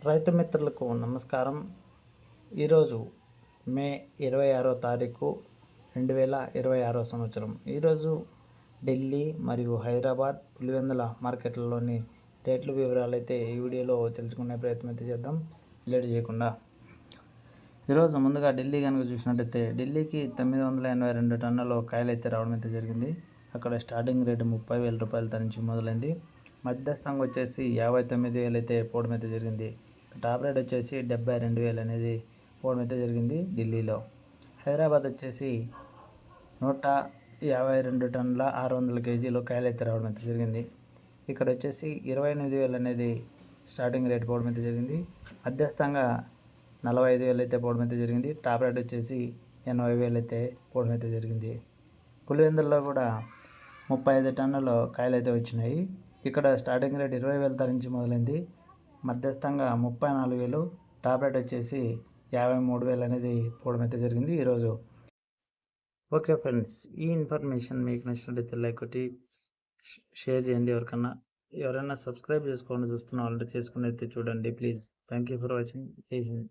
రైతు మిత్రులకు నమస్కారం. ఈరోజు మే 26వ తారీఖు 2026 సంవత్సరం. ఈరోజు ఢిల్లీ మరియు హైదరాబాద్ పులివెందుల మార్కెట్లలోని రేట్ల వివరాలు అయితే ఈ వీడియోలో తెలుసుకునే ప్రయత్నం అయితే చేద్దాం, లేట్ చేయకుండా. ఈరోజు ముందుగా ఢిల్లీ కనుక చూసినట్టయితే ఢిల్లీకి 982 టన్నుల కాయలు అయితే రావడం అయితే జరిగింది. అక్కడ స్టార్టింగ్ రేటు 30,000 రూపాయలతో నుంచి మొదలైంది. మధ్యస్థంగా వచ్చేసి 59,000 అయితే పోవడం అయితే జరిగింది. టాప్ రేట్ వచ్చేసి 72,000 అనేది పోవడం అయితే జరిగింది ఢిల్లీలో. హైదరాబాద్ వచ్చేసి 152 టన్నుల 600 కేజీలు కాయలు అయితే రావడం అయితే జరిగింది. ఇక్కడ వచ్చేసి 28,000 అనేది స్టార్టింగ్ రేట్ పోవడం అయితే జరిగింది. మధ్యస్థంగా 45,000 అయితే పోవడం అయితే జరిగింది. టాప్ రేట్ వచ్చేసి 80,000 అయితే పోవడం అయితే జరిగింది. పులివెందుల్లో కూడా 35 టన్నుల కాయలు అయితే వచ్చినాయి. ఇక్కడ స్టార్టింగ్ రేట్ 20,000 నుంచి మొదలైంది. మధ్యస్థంగా 34,000, టాప్ రేట్ వచ్చేసి 53,000 అనేది పోవడం అయితే జరిగింది ఈరోజు. ఓకే ఫ్రెండ్స్, ఈ ఇన్ఫర్మేషన్ మీకు నచ్చినట్లయితే లైక్ కొట్టి షేర్ చేయండి. ఎవరైనా సబ్స్క్రైబ్ చేసుకోండి చూస్తున్న వాళ్ళు చేసుకుని అయితే చూడండి please. Thank you for watching. జై హింద్.